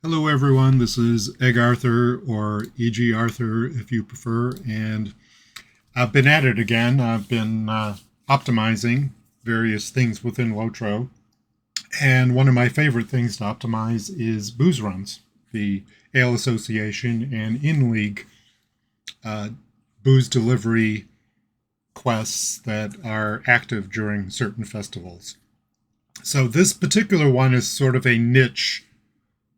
Hello, everyone. This is Egg Arthur, or E.G. Arthur if you prefer, and I've been at it again. I've been optimizing various things within LOTRO, and one of my favorite things to optimize is booze runs, the Ale Association and in-league uh, booze delivery quests that are active during certain festivals. So this particular one is sort of a niche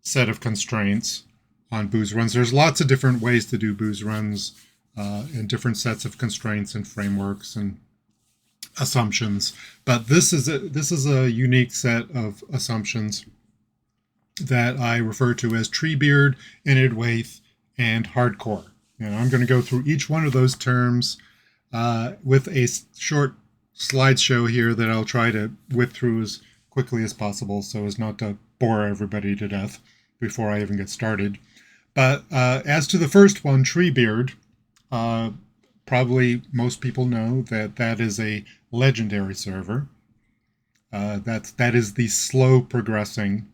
set of constraints on booze runs. There's lots of different ways to do booze runs and different sets of constraints and frameworks and assumptions. But this is a unique set of assumptions that I refer to as Treebeard, Enedwaith, and Hardcore. And I'm going to go through each one of those terms with a short slideshow here that I'll try to whip through as quickly as possible so as not to bore everybody to death before I even get started. But as to the first one, Treebeard, probably most people know that is a legendary server. That is the slow progressing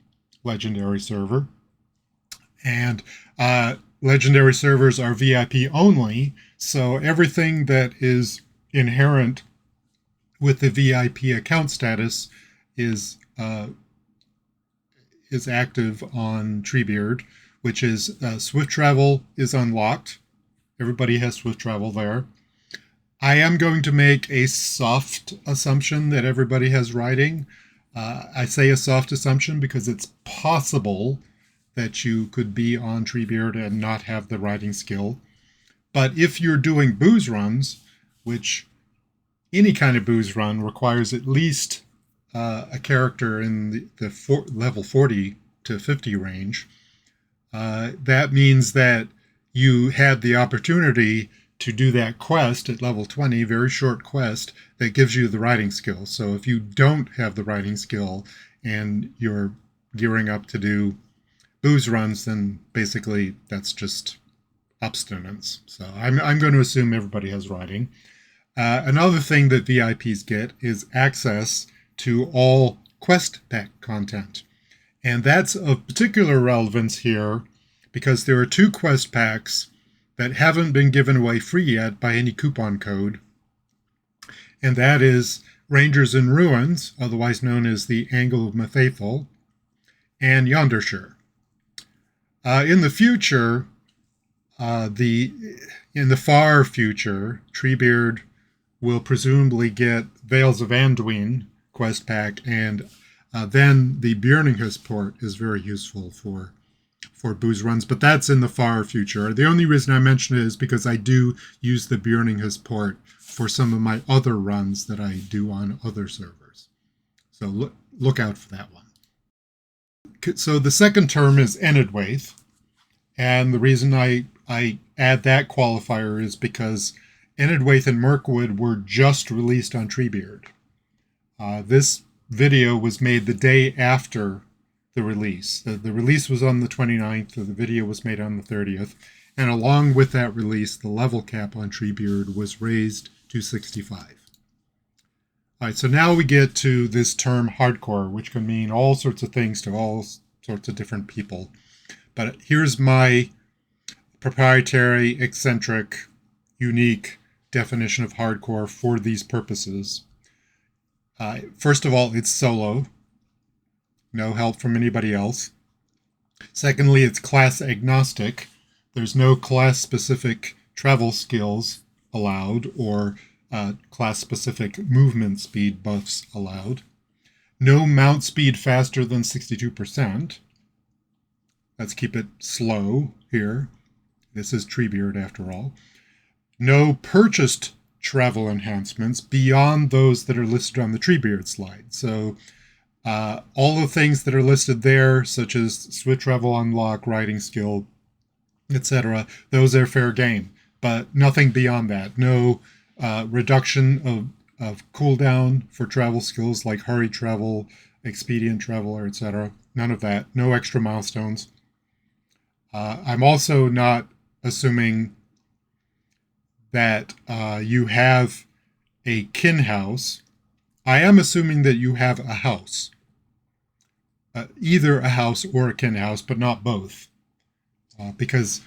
legendary server. And legendary servers are VIP only, so everything that is inherent with the VIP account status is active on Treebeard, which is swift travel is unlocked. Everybody has swift travel there. I am going to make a soft assumption that everybody has riding. I say a soft assumption because it's possible that you could be on Treebeard and not have the riding skill. But if you're doing booze runs, which any kind of booze run requires at least a character in the level 40 to 50 range, that means that you had the opportunity to do that quest at level 20, very short quest, that gives you the riding skill. So if you don't have the riding skill and you're gearing up to do booze runs, then basically that's just abstinence. So I'm going to assume everybody has riding. Another thing that VIPs get is access to all quest pack content. And that's of particular relevance here because there are two quest packs that haven't been given away free yet by any coupon code. And that is Rangers in Ruins, otherwise known as the Angle of Mathaithel, and Yondershire. In the future, in the far future, Treebeard will presumably get Vales of Anduin quest pack, and then the Birninghus Port is very useful for booze runs, but that's in the far future. The only reason I mention it is because I do use the Birninghus Port for some of my other runs that I do on other servers. So look out for that one. So the second term is Enedwaith, and the reason I add that qualifier is because Enedwaith and Mirkwood were just released on Treebeard. This video was made the day after the release. The release was on the 29th, the video was made on the 30th, and along with that release, the level cap on Treebeard was raised to 65. All right, so now we get to this term hardcore, which can mean all sorts of things to all sorts of different people. But here's my proprietary, eccentric, unique definition of hardcore for these purposes. First of all, it's solo. No help from anybody else. Secondly, it's class agnostic. There's no class-specific travel skills allowed or class-specific movement speed buffs allowed. No mount speed faster than 62%. Let's keep it slow here. This is Treebeard after all. No purchased travel enhancements beyond those that are listed on the Treebeard slide. So all the things that are listed there, such as swift travel unlock, riding skill, etc., those are fair game, but nothing beyond that. No reduction of cooldown for travel skills like hurry travel, expedient travel, etc. None of that. No extra milestones. I'm also not assuming that you have a kin house. I am assuming that you have a house. either a house or a kin house, but not both. Because,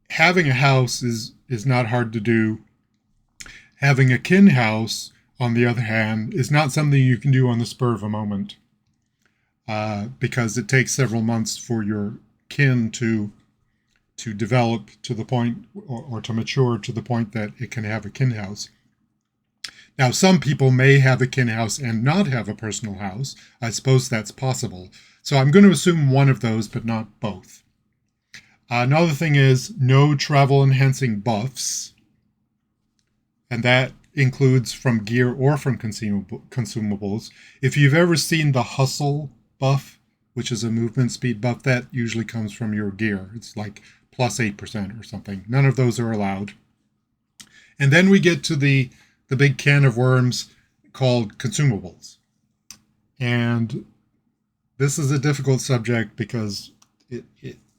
having a house is not hard to do. Having a kin house, on the other hand, is not something you can do on the spur of a moment, because it takes several months for your kin to develop to the point, or to mature to the point that it can have a kin house. Now, some people may have a kin house and not have a personal house. I suppose that's possible. So I'm going to assume one of those, but not both. Another thing is no travel enhancing buffs. And that includes from gear or from consumables. If you've ever seen the hustle buff, which is a movement speed buff, that usually comes from your gear. It's like plus 8% or something. None of those are allowed. And then we get to the big can of worms called consumables. And this is a difficult subject because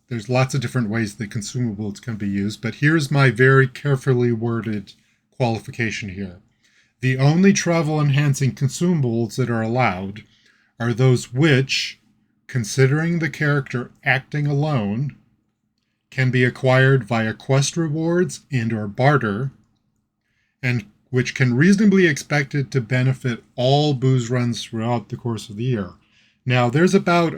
there's lots of different ways that consumables can be used. But here's my very carefully worded qualification here. The only travel-enhancing consumables that are allowed are those which, considering the character acting alone, can be acquired via quest rewards and or barter, and which can reasonably be expected to benefit all booze runs throughout the course of the year. Now, there's about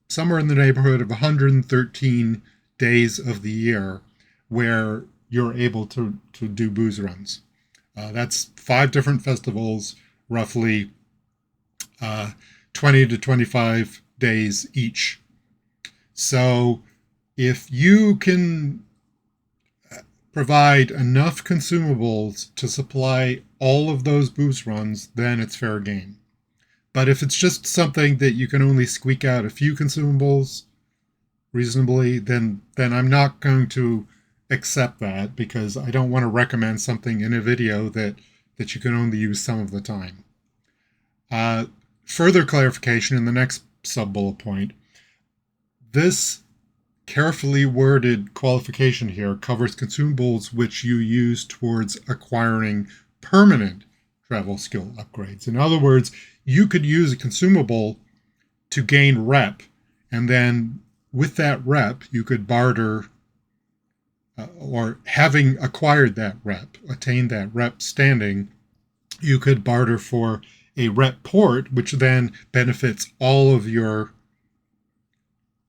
somewhere in the neighborhood of 113 days of the year where you're able to do booze runs. That's 5 different festivals, roughly 20 to 25 days each. So if you can provide enough consumables to supply all of those booze runs, then it's fair game. But if it's just something that you can only squeak out a few consumables reasonably, then I'm not going to accept that, because I don't want to recommend something in a video that you can only use some of the time. Further clarification in the next sub-bullet point. This carefully worded qualification here covers consumables which you use towards acquiring permanent travel skill upgrades. In other words, you could use a consumable to gain rep, and then with that rep, you could barter, or having acquired that rep, attained that rep standing, you could barter for a rep port, which then benefits all of your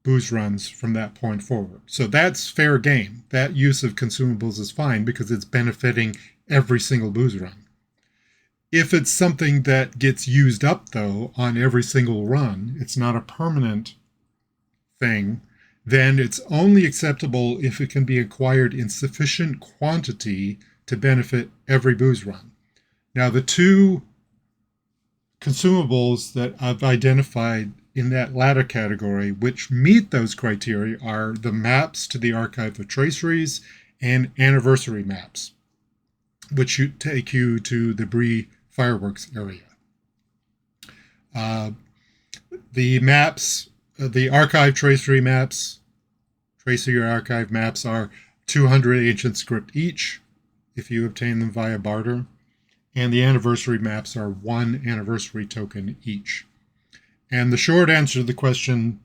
booze runs from that point forward. So that's fair game. That use of consumables is fine because it's benefiting every single booze run. If it's something that gets used up, though, on every single run, it's not a permanent thing, then it's only acceptable if it can be acquired in sufficient quantity to benefit every booze run. Now, the 2 consumables that I've identified in that latter category, which meet those criteria, are the maps to the Archive of Traceries and anniversary maps, which take you to the Bree fireworks area. The maps, the Archive Tracery maps, Tracery Archive maps are 200 ancient script each, if you obtain them via barter, and the anniversary maps are 1 anniversary token each. And the short answer to the question,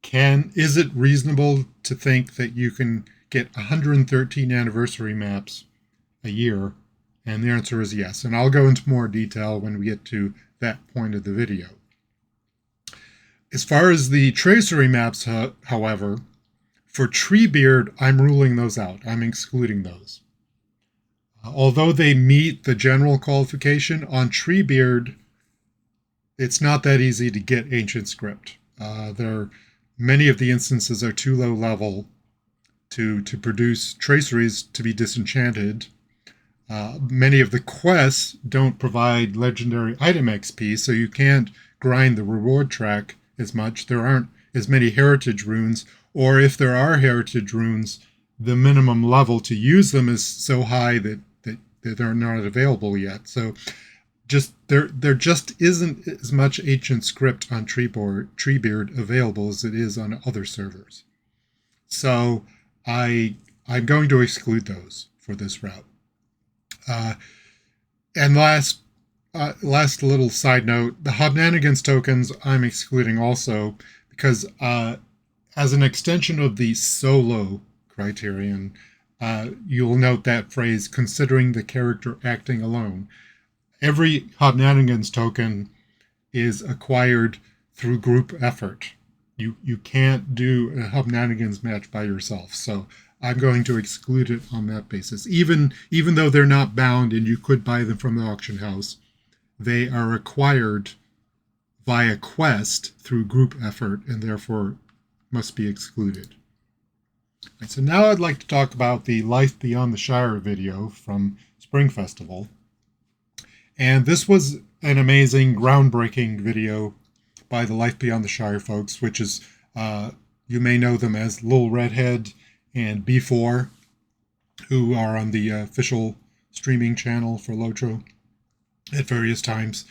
is it reasonable to think that you can get 113 anniversary maps a year? And the answer is yes. And I'll go into more detail when we get to that point of the video. As far as the tracery maps, however, for Treebeard, I'm ruling those out. I'm excluding those. Although they meet the general qualification, on Treebeard, it's not that easy to get ancient script. Many of the instances are too low level to produce traceries to be disenchanted. Many of the quests don't provide legendary item XP, so you can't grind the reward track as much. There aren't as many heritage runes, or if there are heritage runes, the minimum level to use them is so high that they're not available yet. So there just isn't as much ancient script on Treebeard available as it is on other servers. So I'm going to exclude those for this route. And last last little side note, the Hobnanigans tokens I'm excluding also because as an extension of the solo criterion, you'll note that phrase, considering the character acting alone. Every Hobnanigans token is acquired through group effort. You can't do a Hobnanigans match by yourself. So I'm going to exclude it on that basis. Even though they're not bound and you could buy them from the auction house, they are acquired via quest through group effort and therefore must be excluded. Right, so now I'd like to talk about the Life Beyond the Shire video from Spring Festival. And this was an amazing, groundbreaking video by the Life Beyond the Shire folks, which is, you may know them as Lil Redhead and B4, who are on the official streaming channel for LOTRO at various times.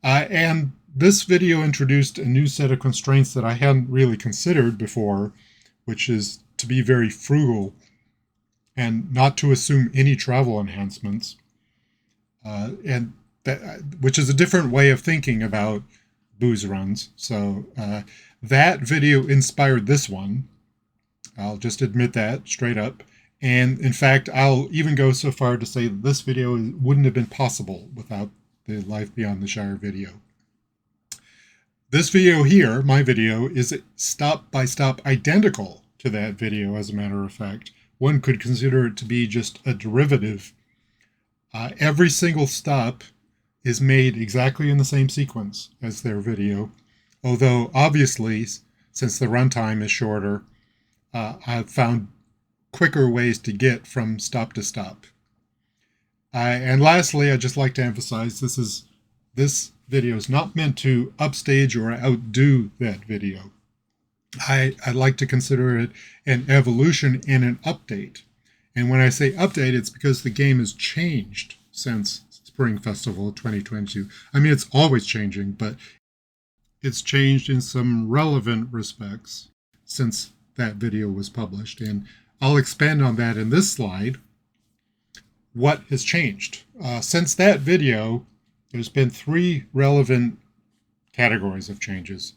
And this video introduced a new set of constraints that I hadn't really considered before, which is to be very frugal and not to assume any travel enhancements. And that, which is a different way of thinking about booze runs. So that video inspired this one. I'll just admit that straight up. And in fact, I'll even go so far to say that this video wouldn't have been possible without the Life Beyond the Shire video. This video here, my video, is stop-by-stop identical to that video, as a matter of fact. One could consider it to be just a derivative. Every single stop is made exactly in the same sequence as their video, although obviously, since the runtime is shorter, I've found quicker ways to get from stop to stop. And lastly, I'd just like to emphasize this video is not meant to upstage or outdo that video. I'd like to consider it an evolution and an update. And when I say update, it's because the game has changed since Spring Festival 2022. I mean, it's always changing, but it's changed in some relevant respects since that video was published. And I'll expand on that in this slide. What has changed? Since that video, there's been 3 relevant categories of changes.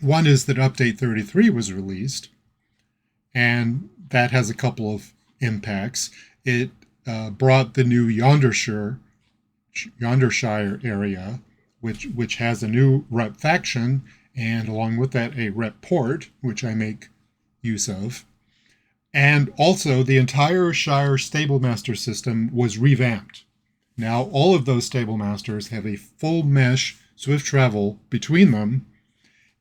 One is that Update 33 was released, and that has a couple of impacts. It brought the new Yondershire area, which has a new rep faction, and along with that, a rep port, which I make use of. And also, the entire Shire Stablemaster system was revamped. Now, all of those Stablemasters have a full mesh swift travel between them,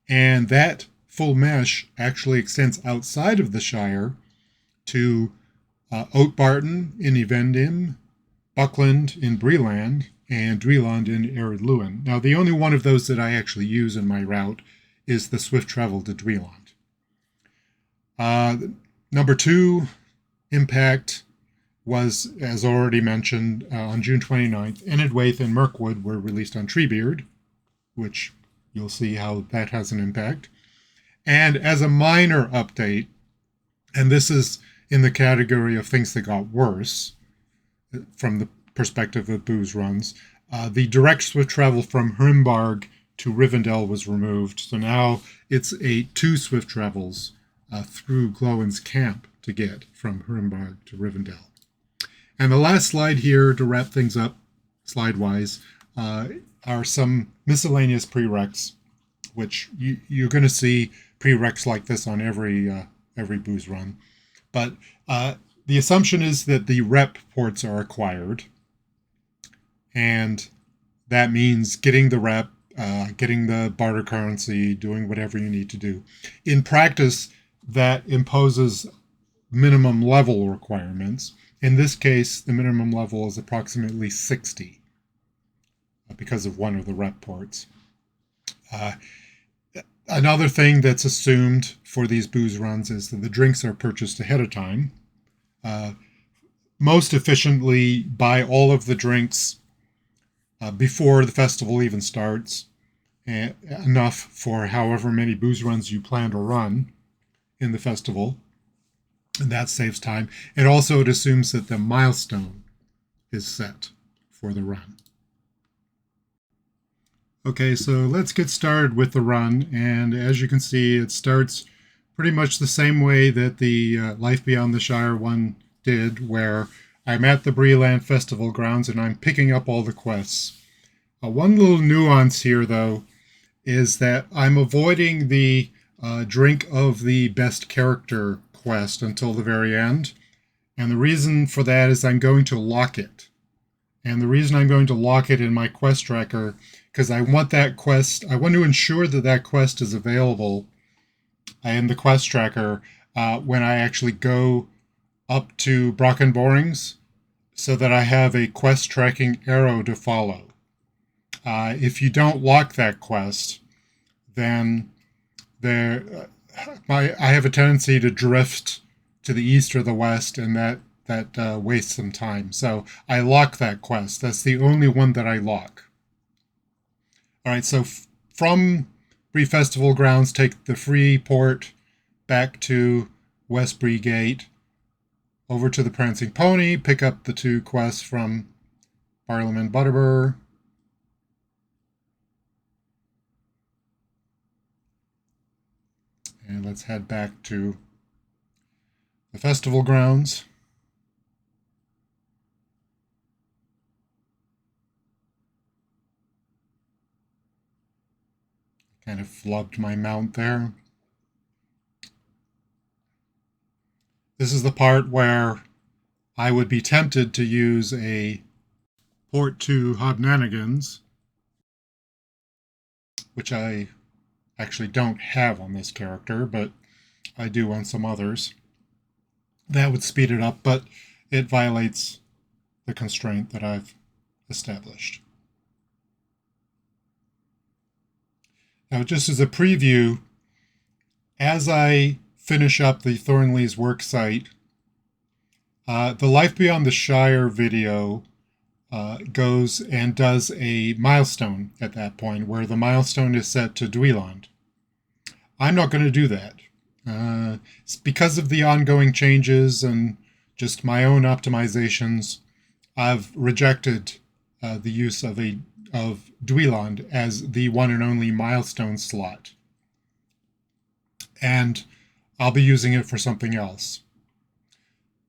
and that full mesh actually extends outside of the Shire to Oatbarton in Evendim, Buckland in Bree-land, and Duillond in Eredluin. Now, the only one of those that I actually use in my route is the swift travel to Duillond. Number 2 impact was, as already mentioned, on June 29th, Enedwaith and Mirkwood were released on Treebeard, which you'll see how that has an impact. And as a minor update, and this is in the category of things that got worse from the perspective of booze runs, the direct swift travel from Hrimbarg to Rivendell was removed. So now it's 2 swift travels through Glowin's camp to get from Hrimbarg to Rivendell. And the last slide here to wrap things up, slide-wise, are some miscellaneous prereqs, which you're going to see prereqs like this on every booze run. But the assumption is that the rep ports are acquired, and that means getting the rep, getting the barter currency, doing whatever you need to do. In practice, that imposes minimum level requirements. In this case, the minimum level is approximately 60 because of one of the rep ports. Another thing that's assumed for these booze runs is that the drinks are purchased ahead of time. Most efficiently, buy all of the drinks before the festival even starts, enough for however many booze runs you plan to run in the festival, and that saves time. And also it assumes that the milestone is set for the run. Okay, so let's get started with the run, and as you can see, it starts pretty much the same way that the Life Beyond the Shire one did, where I'm at the Bree-land festival grounds and I'm picking up all the quests. One little nuance here, though, is that I'm avoiding the drink of the best character quest until the very end, and the reason for that is I'm going to lock it. And the reason I'm going to lock it in my quest tracker, because I want that quest, I want to ensure that that quest is available in the quest tracker when I actually go up to Brocken Borings, so that I have a quest tracking arrow to follow. If you don't lock that quest, then I have a tendency to drift to the east or the west, and that wastes some time. So I lock that quest. That's the only one that I lock. All right, so from Bree Festival grounds, take the free port back to West Bree Gate, over to the Prancing Pony, pick up the 2 quests from Parliament Butterbur. And let's head back to the festival grounds. Kind of flubbed my mount there. This is the part where I would be tempted to use a port to Hobnanigans, which I actually don't have on this character, but I do on some others. That would speed it up, but it violates the constraint that I've established. Now, just as a preview, as I finish up the Thornley's Worksite, the Life Beyond the Shire video goes and does a milestone at that point, where the milestone is set to Duillond. I'm not going to do that. It's because of the ongoing changes and just my own optimizations. I've rejected the use of Duillond as the one and only milestone slot, and I'll be using it for something else.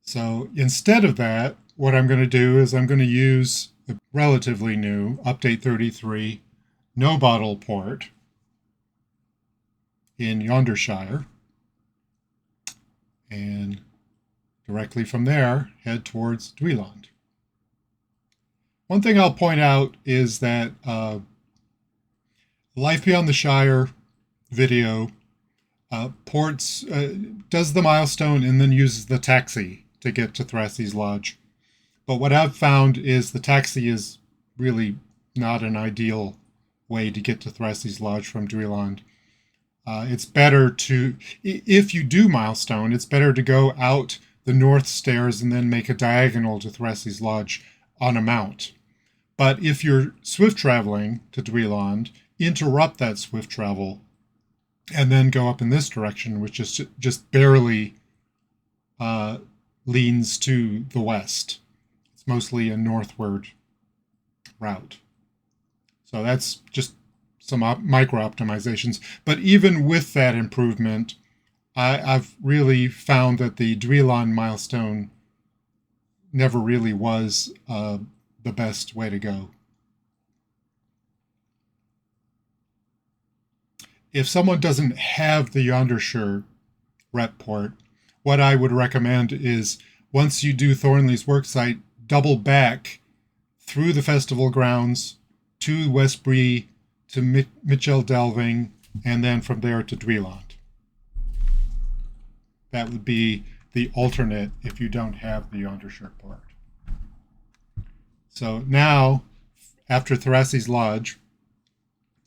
So instead of that, what I'm going to do is I'm going to use the relatively new Update 33 Nobottle port in Yondershire, and directly from there head towards Duillond. One thing I'll point out is that Life Beyond the Shire video ports does the milestone and then uses the taxi to get to Thrasi's lodge. But what I've found is the taxi is really not an ideal way to get to Thrasi's lodge from Duillond. It's better to, if you do milestone, it's better to go out the north stairs and then make a diagonal to Thrasi's lodge on a mount. But if you're swift traveling to Duillond, interrupt that swift travel and then go up in this direction, which is just barely leans to the west. It's mostly a northward route. So that's just some micro optimizations. But even with that improvement, I've really found that the Duillond milestone never really was the best way to go. If someone doesn't have the Yondershire rep port, what I would recommend is once you do Thornley's Worksite, double back through the festival grounds to West Bree, to Michel delving, and then from there to Duillond. That would be the alternate if you don't have the Yondershire port. So now, after Thrasi's Lodge,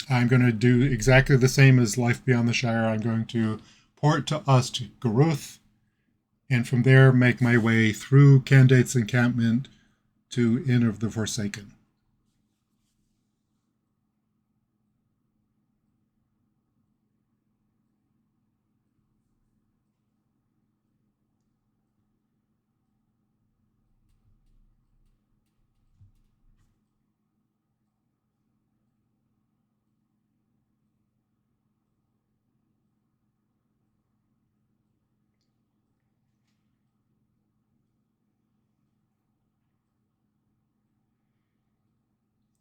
I'm going to do exactly the same as Life Beyond the Shire. I'm going to port to Ost Guruth, and from there make my way through Candaith's encampment to Inn of the Forsaken.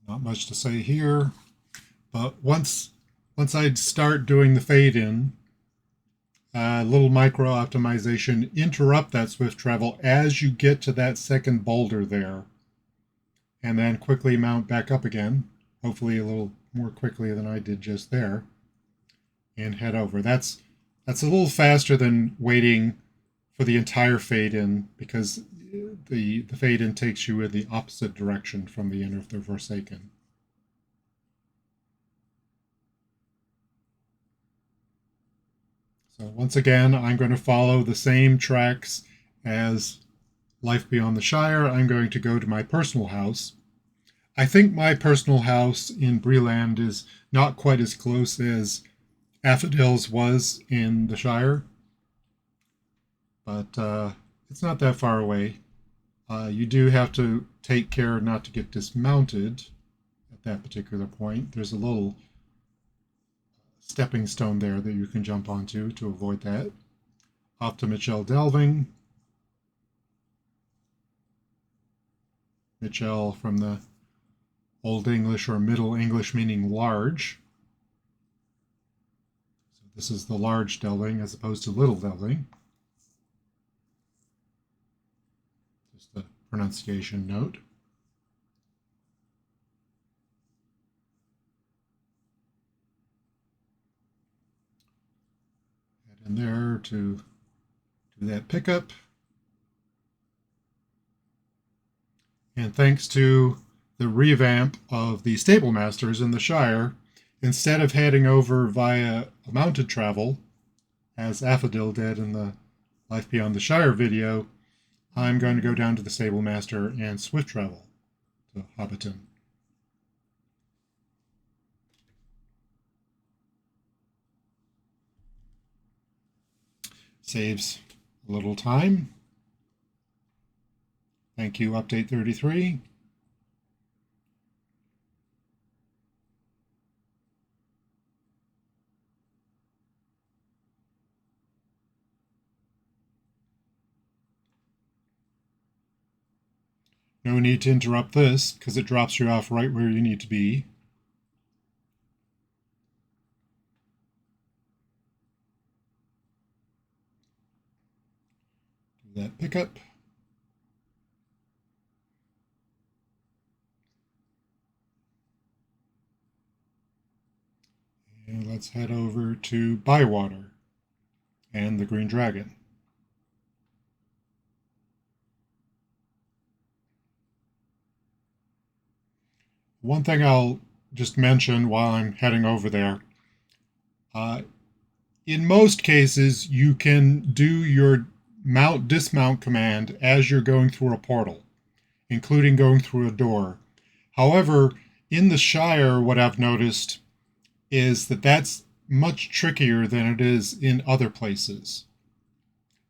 Not much to say here, but once I'd start doing the fade in, a little micro optimization, interrupt that swift travel as you get to that second boulder there, and then quickly mount back up again, hopefully a little more quickly than I did just there, and head over. That's a little faster than waiting for the entire fade in, because the fade in takes you in the opposite direction from the Inn of the Forsaken. So once again, I'm going to follow the same tracks as Life Beyond the Shire. I'm going to go to my personal house. I think my personal house in Bree-land is not quite as close as Affendale's was in the Shire, but it's not that far away. You do have to take care not to get dismounted at that particular point. There's a little stepping stone there that you can jump onto to avoid that. Off to Michel delving. Michel from the Old English or Middle English meaning large. So this is the large delving as opposed to little delving. Just a pronunciation note. Head in there to do that pickup. And thanks to the revamp of the stable masters in the Shire, instead of heading over via a mounted travel, as Affendale did in the Life Beyond the Shire video, I'm going to go down to the stable master and swift travel to Hobbiton. Saves a little time. Thank you, Update 33. No need to interrupt this, because it drops you off right where you need to be. Do that pickup. And let's head over to Bywater and the Green Dragon. One thing I'll just mention while I'm heading over there, in most cases, you can do your mount-dismount command as you're going through a portal, including going through a door. However, in the Shire, what I've noticed is that that's much trickier than it is in other places.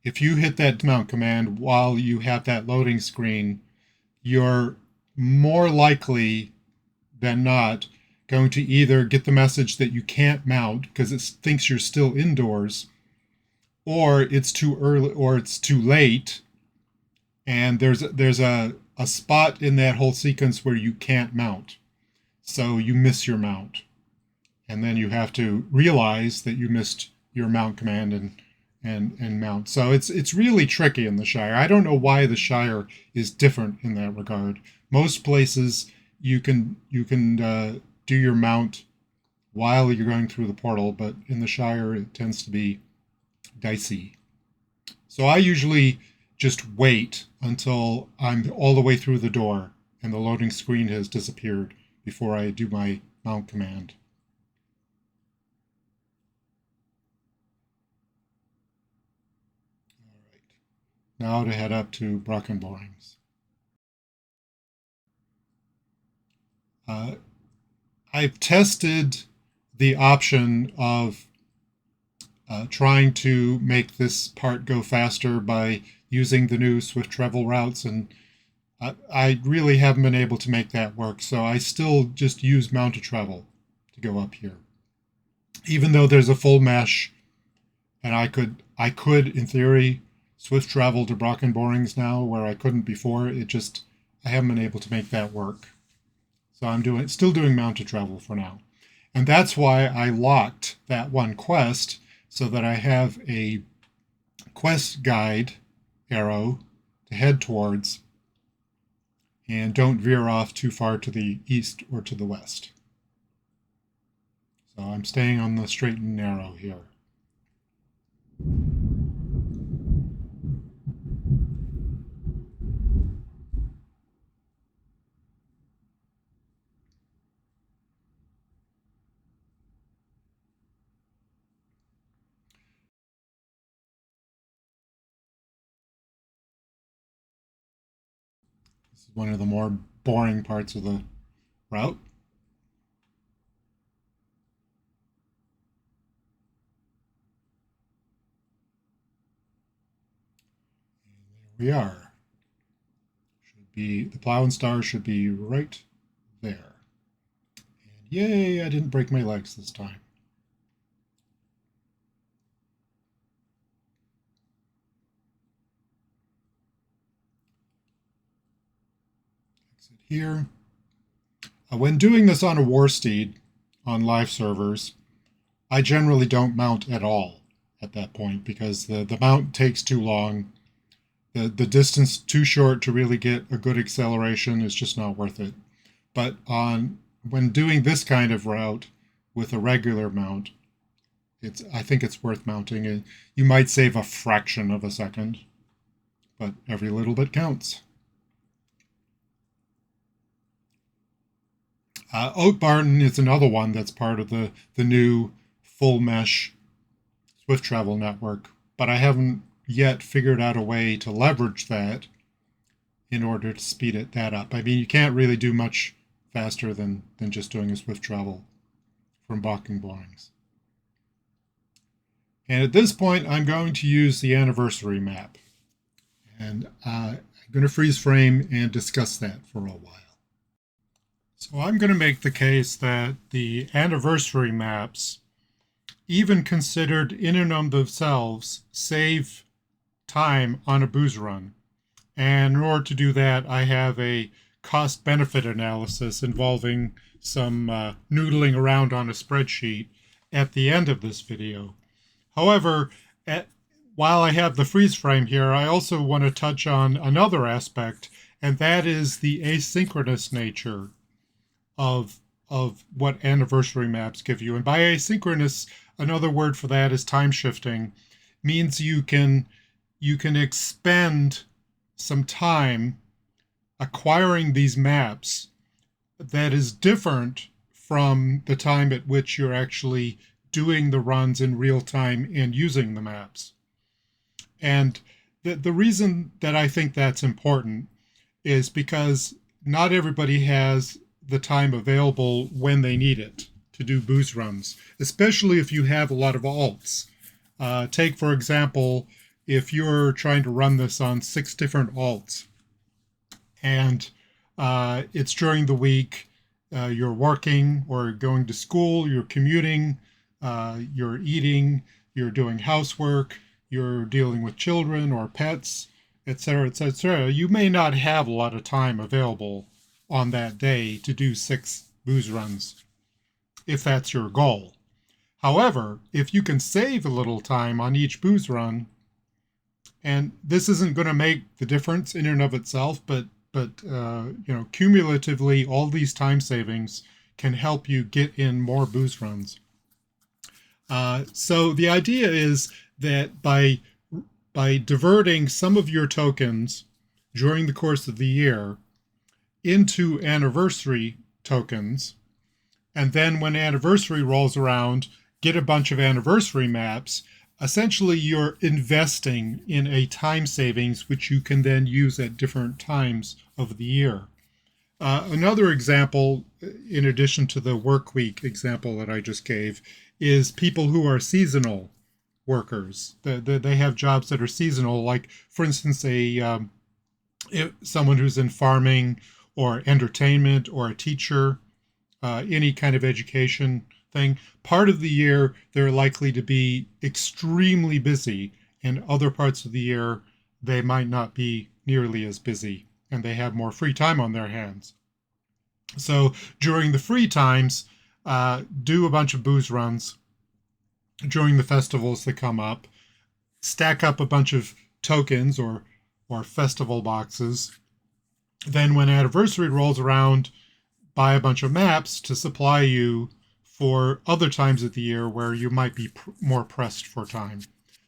If you hit that dismount command while you have that loading screen, you're more likely than not going to either get the message that you can't mount because it thinks you're still indoors, or it's too early or it's too late, and there's a spot in that whole sequence where you can't mount, so you miss your mount, and then you have to realize that you missed your mount command and mount. So it's really tricky in the Shire. I don't know why the Shire is different in that regard. Most places you can do your mount while you're going through the portal, but in the Shire it tends to be dicey. So I usually just wait until I'm all the way through the door and the loading screen has disappeared before I do my mount command. All right. Now to head up to Brockenborings. I've tested the option of trying to make this part go faster by using the new swift travel routes, and I really haven't been able to make that work, so I still just use mounted travel to go up here. Even though there's a full mesh, and I could in theory swift travel to Brockenborings now where I couldn't before, I haven't been able to make that work. So I'm still doing mounted travel for now. And that's why I locked that one quest so that I have a quest guide arrow to head towards and don't veer off too far to the east or to the west. So I'm staying on the straight and narrow here. This is one of the more boring parts of the route. We are. Should be the plow and star should be right there. And yay, I didn't break my legs this time. Exit here. When doing this on a war steed on live servers, I generally don't mount at all at that point because the mount takes too long. The distance too short to really get a good acceleration is just not worth it. But when doing this kind of route with a regular mount, I think it's worth mounting. You might save a fraction of a second, but every little bit counts. Oat Barton is another one that's part of the new full mesh Swift Travel network, but I haven't yet figured out a way to leverage that in order to speed that up. I mean, you can't really do much faster than just doing a Swift Travel from Balking Borings. And at this point, I'm going to use the anniversary map. And I'm going to freeze frame and discuss that for a while. So I'm going to make the case that the anniversary maps, even considered in and of themselves, save time on a booze run. And in order to do that, I have a cost-benefit analysis involving some noodling around on a spreadsheet at the end of this video. However, while I have the freeze frame here, I also want to touch on another aspect, and that is the asynchronous nature of what anniversary maps give you. And by asynchronous, another word for that is time shifting. Means you can expend some time acquiring these maps that is different from the time at which you're actually doing the runs in real time and using the maps. And the reason that I think that's important is because not everybody has the time available when they need it to do booze runs, especially if you have a lot of alts. Take, for example, if you're trying to run this on 6 different alts and it's during the week, you're working or going to school, you're commuting, you're eating, you're doing housework, you're dealing with children or pets, etc., etc., you may not have a lot of time available on that day to do 6 booze runs, if that's your goal. However, if you can save a little time on each booze run, and this isn't going to make the difference in and of itself, but cumulatively, all these time savings can help you get in more booze runs. So the idea is that by diverting some of your tokens during the course of the year into anniversary tokens, and then when anniversary rolls around, get a bunch of anniversary maps, essentially you're investing in a time savings which you can then use at different times of the year. Another example, in addition to the work week example that I just gave, is people who are seasonal workers. They have jobs that are seasonal, like, for instance, someone who's in farming or entertainment or a teacher, any kind of education thing. Part of the year, they're likely to be extremely busy, and other parts of the year, they might not be nearly as busy, and they have more free time on their hands. So during the free times, do a bunch of booze runs during the festivals that come up, stack up a bunch of tokens or festival boxes. Then when anniversary rolls around, buy a bunch of maps to supply you for other times of the year where you might be more pressed for time.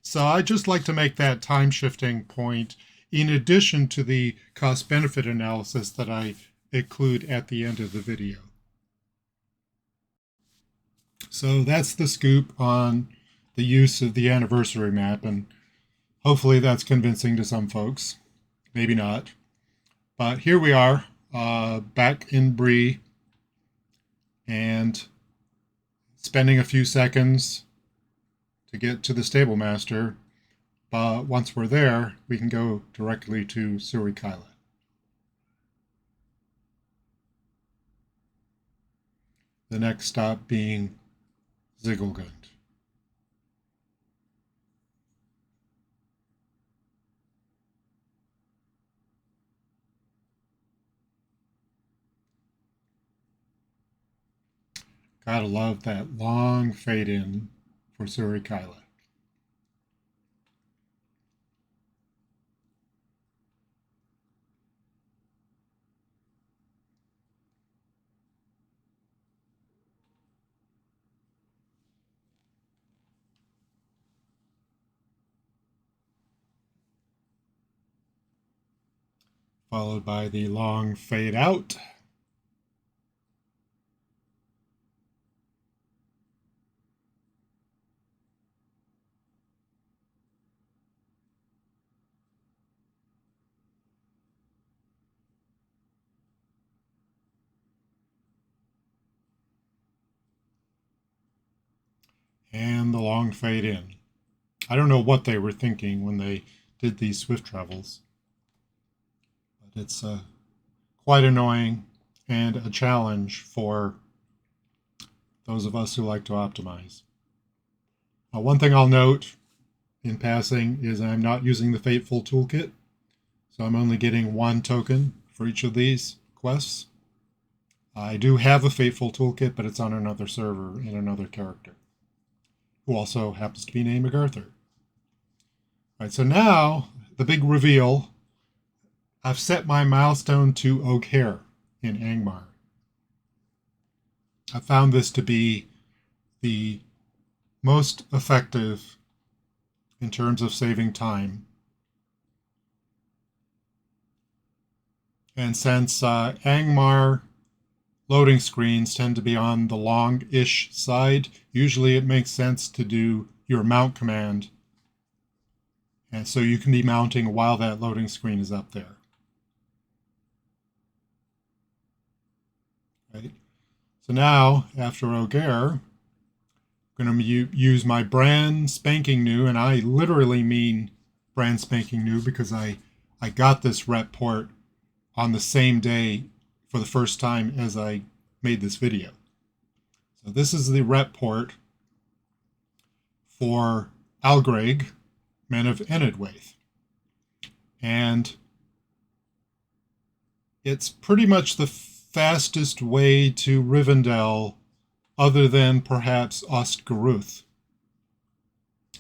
So I just like to make that time shifting point in addition to the cost benefit analysis that I include at the end of the video. So that's the scoop on the use of the anniversary map, and hopefully that's convincing to some folks. Maybe not. But here we are, back in Bree, and spending a few seconds to get to the stable master. But once we're there, we can go directly to Surikaila. The next stop being Ziggelgund. Gotta love that long fade in for Surikaila. Followed by the long fade out. And the long fade in. I don't know what they were thinking when they did these swift travels, but it's quite annoying and a challenge for those of us who like to optimize. One thing I'll note in passing is I'm not using the Fateful Toolkit, so I'm only getting one token for each of these quests. I do have a Fateful Toolkit, but it's on another server in another character, who also happens to be named MacArthur. All right, so now the big reveal. I've set my milestone to O'Hare in Angmar. I found this to be the most effective in terms of saving time. And since Angmar loading screens tend to be on the long-ish side, usually it makes sense to do your mount command. And so you can be mounting while that loading screen is up there. Right? So now, after O'Hare, I'm going to use my brand spanking new, and I literally mean brand spanking new because I got this rep port on the same day for the first time as I made this video. So this is the rep port for Algreg, Men of Enedwaith. And it's pretty much the fastest way to Rivendell other than perhaps Ost Guruth.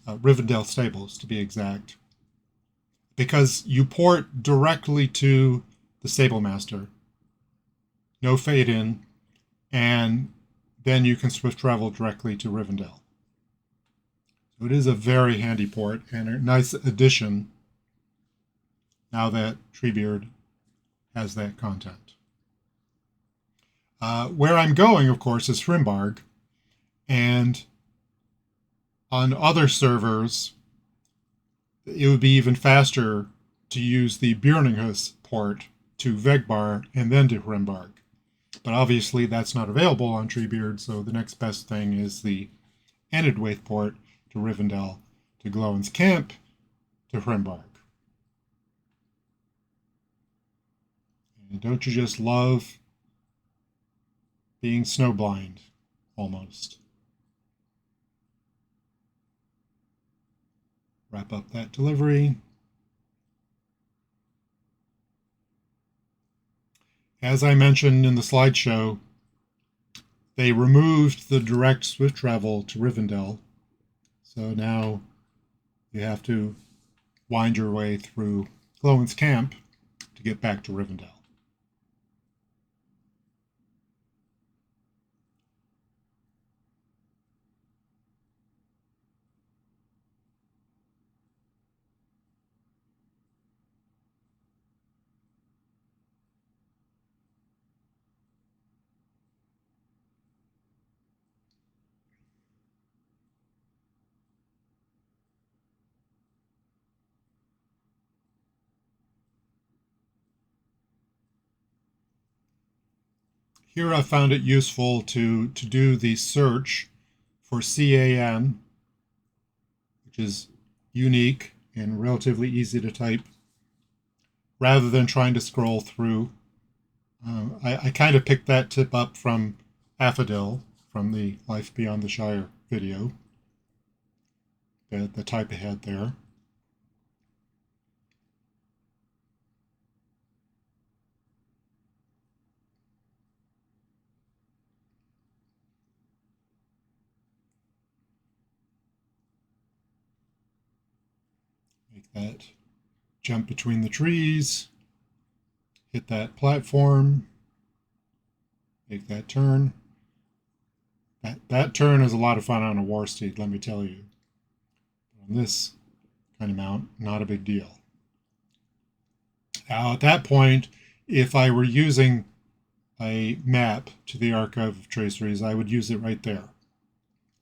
Rivendell Stables, to be exact. Because you port directly to the stable master. No fade in, and then you can swift travel directly to Rivendell. So it is a very handy port and a nice addition now that Treebeard has that content. Where I'm going, of course, is Hrimbarg, and on other servers, it would be even faster to use the Björninghus port to Vegbar and then to Hrimbarg. But obviously that's not available on Treebeard, so the next best thing is the Enedwaith port to Rivendell, to Glowin's Camp, to Hrimbarg. And don't you just love being snowblind, almost? Wrap up that delivery. As I mentioned in the slideshow, they removed the direct swift travel to Rivendell. So now you have to wind your way through Glowin's camp to get back to Rivendell. Here I found it useful to do the search for CAN, which is unique and relatively easy to type, rather than trying to scroll through. I kind of picked that tip up from Affadil from the Life Beyond the Shire video, the type ahead there. Make that jump between the trees, hit that platform, make that turn. That turn is a lot of fun on a war steed, let me tell you. On this kind of mount, not a big deal. Now, at that point, if I were using a map to the Archive of Traceries, I would use it right there.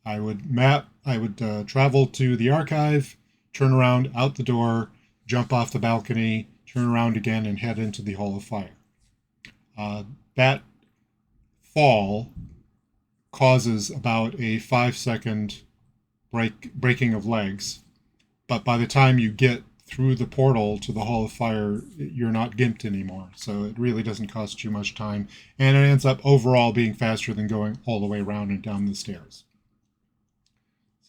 I would travel to the archive, turn around out the door, jump off the balcony, turn around again, and head into the Hall of Fire. That fall causes about a 5-second breaking of legs, but by the time you get through the portal to the Hall of Fire, you're not gimped anymore, so it really doesn't cost you much time, and it ends up overall being faster than going all the way around and down the stairs.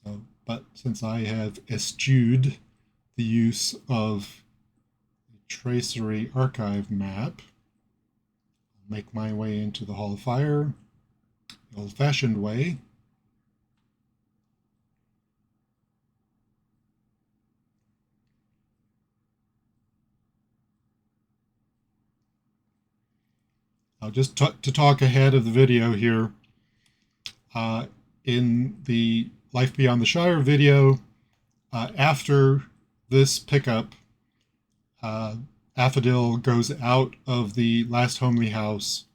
So, but since I have eschewed the use of the Tracery Archive map, I'll make my way into the Hall of Fire the old-fashioned way. Now, just to talk ahead of the video here, in the Life Beyond the Shire video, after this pickup, Affadil goes out of the Last Homely House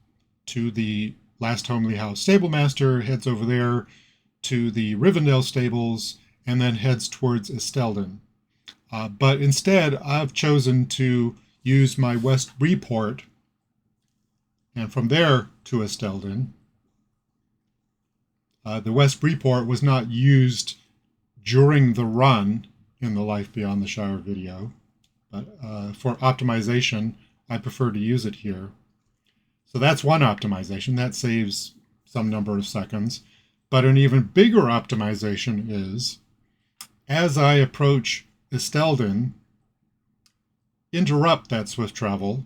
to the Last Homely House stablemaster, heads over there to the Rivendell stables, and then heads towards Esteldon. But instead, I've chosen to use my West Bree-port, and from there to Esteldon. The West Bree-port was not used during the run in the Life Beyond the Shire video, but for optimization, I prefer to use it here. So that's one optimization. That saves some number of seconds. But an even bigger optimization is, as I approach Esteldon, interrupt that swift travel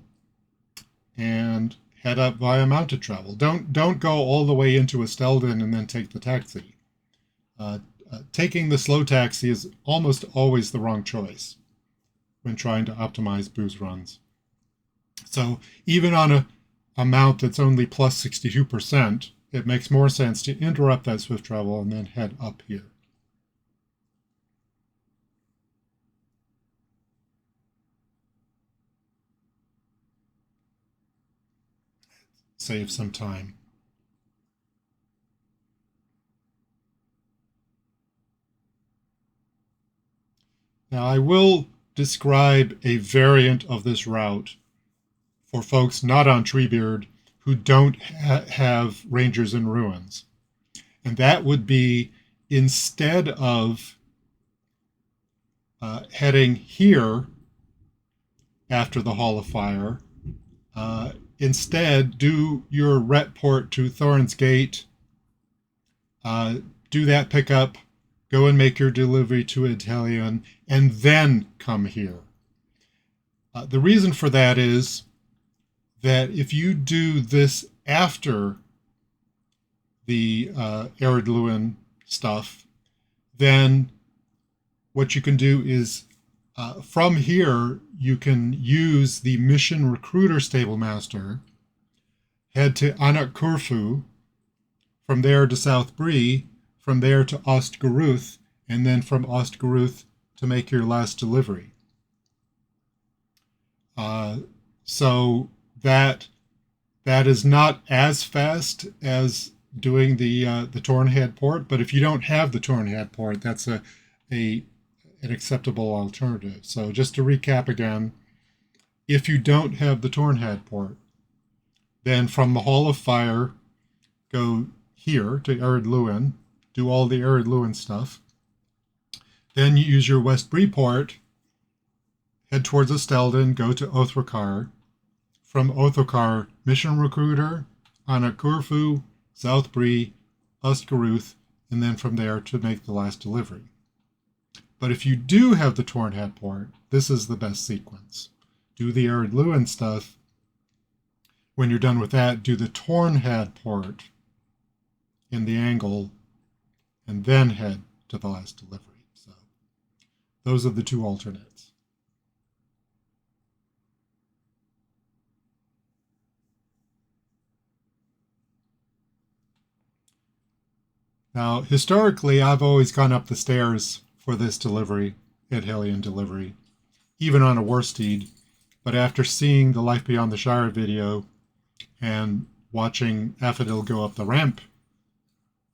and head up via mounted travel. Don't go all the way into Esteldon and then take the taxi. Taking the slow taxi is almost always the wrong choice when trying to optimize booze runs. So even on a mount that's only plus 62%, it makes more sense to interrupt that swift travel and then head up here. Save some time. Now I will describe a variant of this route for folks not on Treebeard who don't have Rangers in Ruins. And that would be, instead of heading here after the Hall of Fire, instead do your ret port to Thorin's Gate, do that pickup, go and make your delivery to Italian, and then come here. The reason for that is that if you do this after the Eredluin stuff, then what you can do is from here, you can use the Mission Recruiter Stablemaster, head to Anak Kurfu, from there to South Bree, from there to Ost Guruth, and then from Ost Guruth to make your last delivery. So that is not as fast as doing the Tornhead port, but if you don't have the Tornhead port, that's an acceptable alternative. So just to recap again, if you don't have the Tornhead port, then from the Hall of Fire, go here to Eredluin, do all the Eredluin stuff. Then you use your West Bree port, head towards Estelden, go to Othrakar. From Othrakar, Mission Recruiter, Anak Kurfu, South Bree, Ost Guruth, and then from there to make the last delivery. But if you do have the Tornhead port, this is the best sequence. Do the Eredluin stuff. When you're done with that, do the Tornhead port in the angle, and then head to the last delivery. So those are the two alternates. Now, historically, I've always gone up the stairs for this delivery, Edhellion delivery, even on a Worsted. But after seeing the Life Beyond the Shire video and watching Affadil go up the ramp,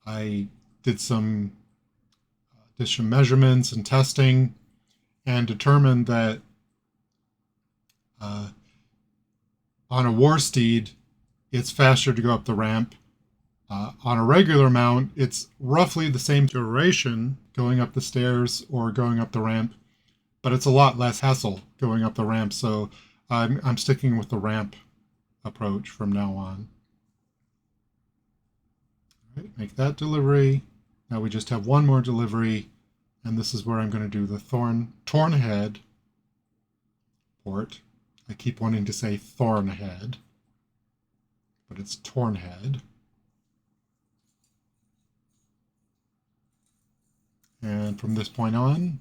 I did some measurements and testing and determined that on a Worsted, it's faster to go up the ramp. On a regular mount, it's roughly the same duration going up the stairs or going up the ramp, but it's a lot less hassle going up the ramp, so I'm sticking with the ramp approach from now on. All right, make that delivery. Now we just have one more delivery, and this is where I'm going to do the Tornhead port. I keep wanting to say Thornhead, but it's Tornhead. And from this point on,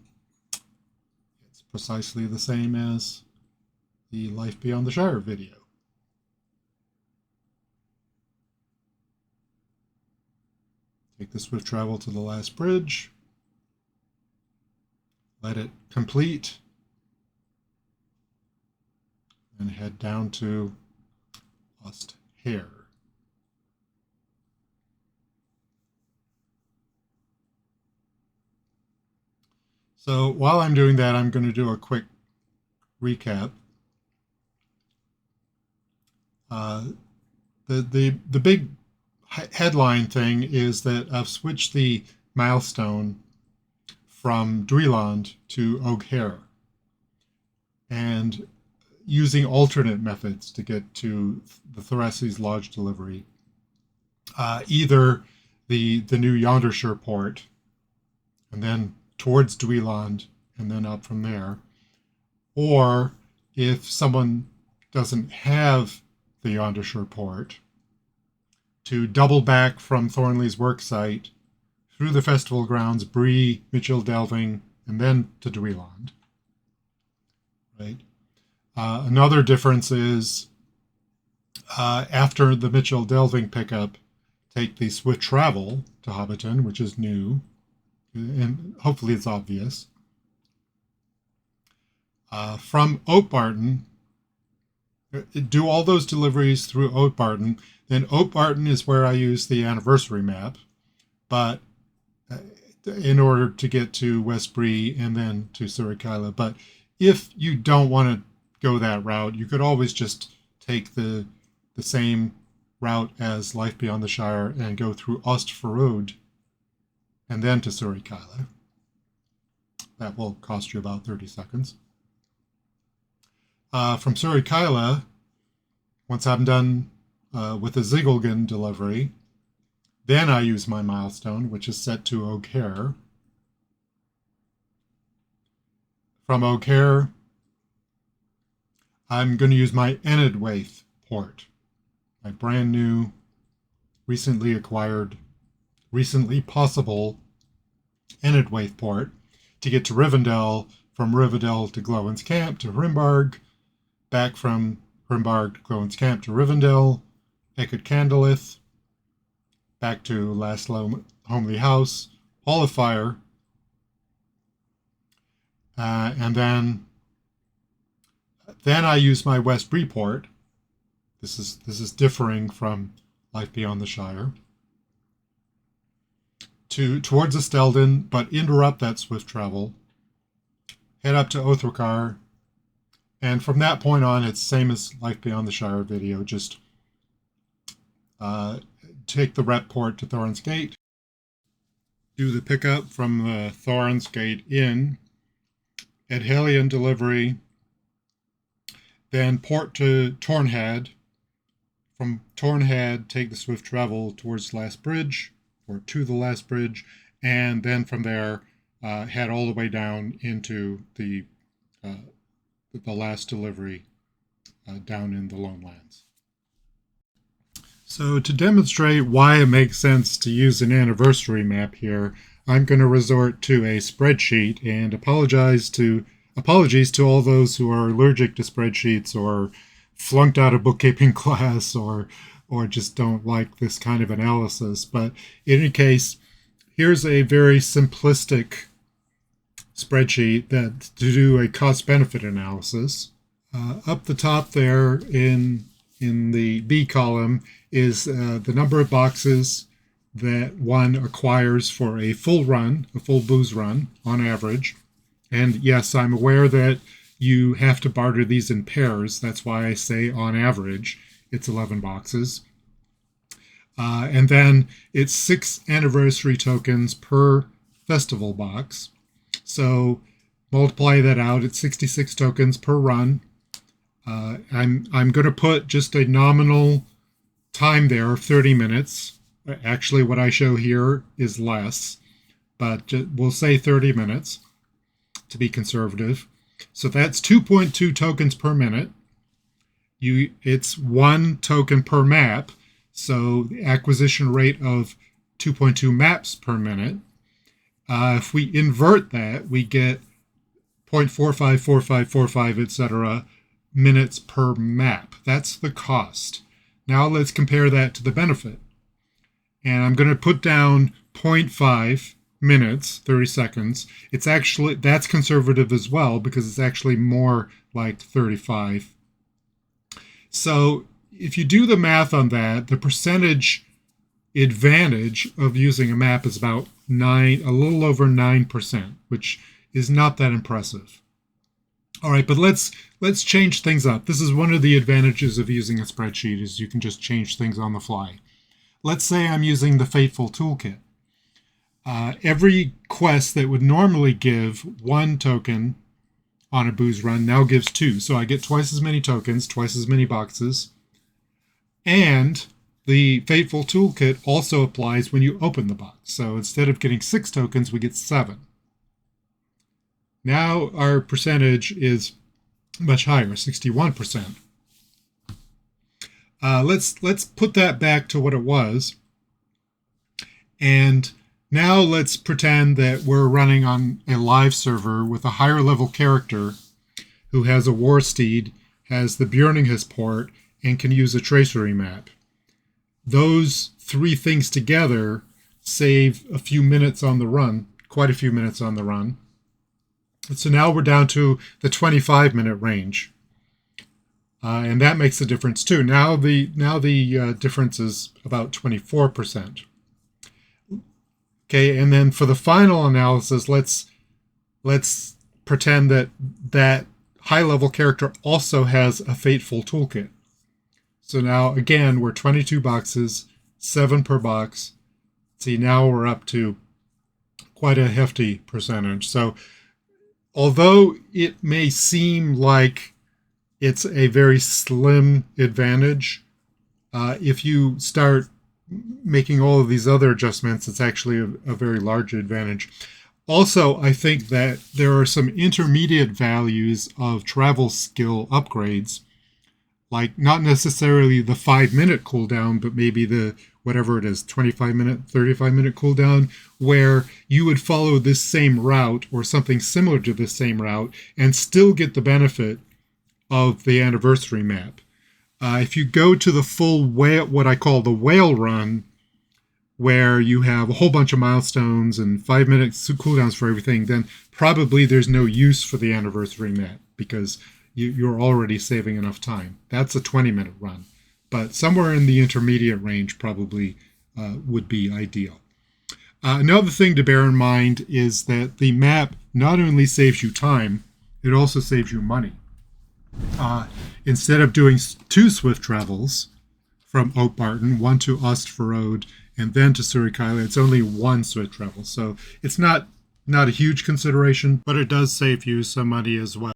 it's precisely the same as the Life Beyond the Shire video. Take the swift travel to the last bridge. Let it complete. And head down to Ost Hare. So while I'm doing that, I'm going to do a quick recap. The big headline thing is that I've switched the milestone from Duillond to Oghare, and using alternate methods to get to the Thrasi's Lodge delivery. Either the new Yondershire port, and then towards Duillond, and then up from there. Or if someone doesn't have the Yondershire port, to double back from Thornley's Worksite through the festival grounds, Bree, Michel delving, and then to Duillond. Right. Another difference is after the Michel delving pickup, take the swift travel to Hobbiton, which is new, and hopefully it's obvious. From Oatbarton, do all those deliveries through Oatbarton. Then Oatbarton is where I use the anniversary map, but in order to get to West Bree and then to Surikaila. But if you don't want to go that route, you could always just take the same route as Life Beyond the Shire and go through Ostfarud and then to Surikaila. That will cost you about 30 seconds. From Surikaila, once I'm done with the Ziggelgen delivery, then I use my milestone, which is set to Oghare. From Oghare, I'm going to use my Enedwaith port. My brand new, recently acquired, recently possible Enedwaith port to get to Rivendell, from Rivendell to Glowin's Camp to Hrimbarg, back from Hrimbarg to Glowin's Camp to Rivendell, back at Candaith, back to Last Homely House, Hall of Fire, and then I use my West Bree port. This is differing from Life Beyond the Shire. Towards Estelden, but interrupt that swift travel. Head up to Othrakar, and from that point on, it's same as Life Beyond the Shire video. Just take the rep port to Thorin's Gate. Do the pickup from the Thorin's Gate Inn. At Hellion delivery. Then port to Tornhad. From Tornhad, take the swift travel towards Last Bridge, or to the Last Bridge, and then from there, head all the way down into the last delivery down in the Lone Lands. So to demonstrate why it makes sense to use an anniversary map here, I'm going to resort to a spreadsheet, and apologies to all those who are allergic to spreadsheets or flunked out of bookkeeping class or just don't like this kind of analysis. But in any case, here's a very simplistic spreadsheet to do a cost-benefit analysis. Up the top there in the B column is the number of boxes that one acquires for a full run, a full booze run on average. And yes, I'm aware that you have to barter these in pairs. That's why I say on average it's 11 boxes. And then it's 6 anniversary tokens per festival box. So multiply that out, it's 66 tokens per run. I'm going to put just a nominal time there of 30 minutes. Actually, what I show here is less, but we'll say 30 minutes to be conservative. So that's 2.2 tokens per minute. It's 1 token per map, so the acquisition rate of 2.2 maps per minute. If we invert that, we get 0.45, 45, 45, etc. minutes per map. That's the cost. Now let's compare that to the benefit. And I'm going to put down 0.5 minutes, 30 seconds. It's actually, that's conservative as well because it's actually more like 35. So if you do the math on that, the percentage advantage of using a map is about a little over 9%, which is not that impressive. All right, but let's change things up. This is one of the advantages of using a spreadsheet, is you can just change things on the fly. Let's say I'm using the Fateful Toolkit. Every quest that would normally give 1 token on a booze run now gives 2. So I get twice as many tokens, twice as many boxes. And the Fateful Toolkit also applies when you open the box. So instead of getting 6 tokens, we get 7. Now our percentage is much higher, 61%. Let's put that back to what it was. And now let's pretend that we're running on a live server with a higher level character who has a war steed, has the Björninghes port, and can use a tracery map. Those 3 things together save a few minutes on the run, quite a few minutes on the run. So now we're down to the 25-minute range. And that makes a difference too. Now the difference is about 24%. Okay, and then for the final analysis, let's pretend that high-level character also has a Fateful Toolkit. So now, again, we're 22 boxes, 7 per box. See, now we're up to quite a hefty percentage. So although it may seem like it's a very slim advantage, if you start making all of these other adjustments, it's actually a very large advantage. Also, I think that there are some intermediate values of travel skill upgrades, like not necessarily the 5-minute cooldown, but maybe the whatever it is, 25-minute, 35-minute cooldown, where you would follow this same route or something similar to the same route and still get the benefit of the anniversary map. If you go to the full whale, what I call the whale run, where you have a whole bunch of milestones and 5-minute cooldowns for everything, then probably there's no use for the anniversary map because you're already saving enough time. That's a 20-minute run. But somewhere in the intermediate range probably would be ideal. Another thing to bear in mind is that the map not only saves you time, it also saves you money. Instead of doing 2 swift travels from Oakbarton, 1 to Ost Guruth, and then to Surikaila, it's only 1 swift travel. So it's not a huge consideration, but it does save you some money as well.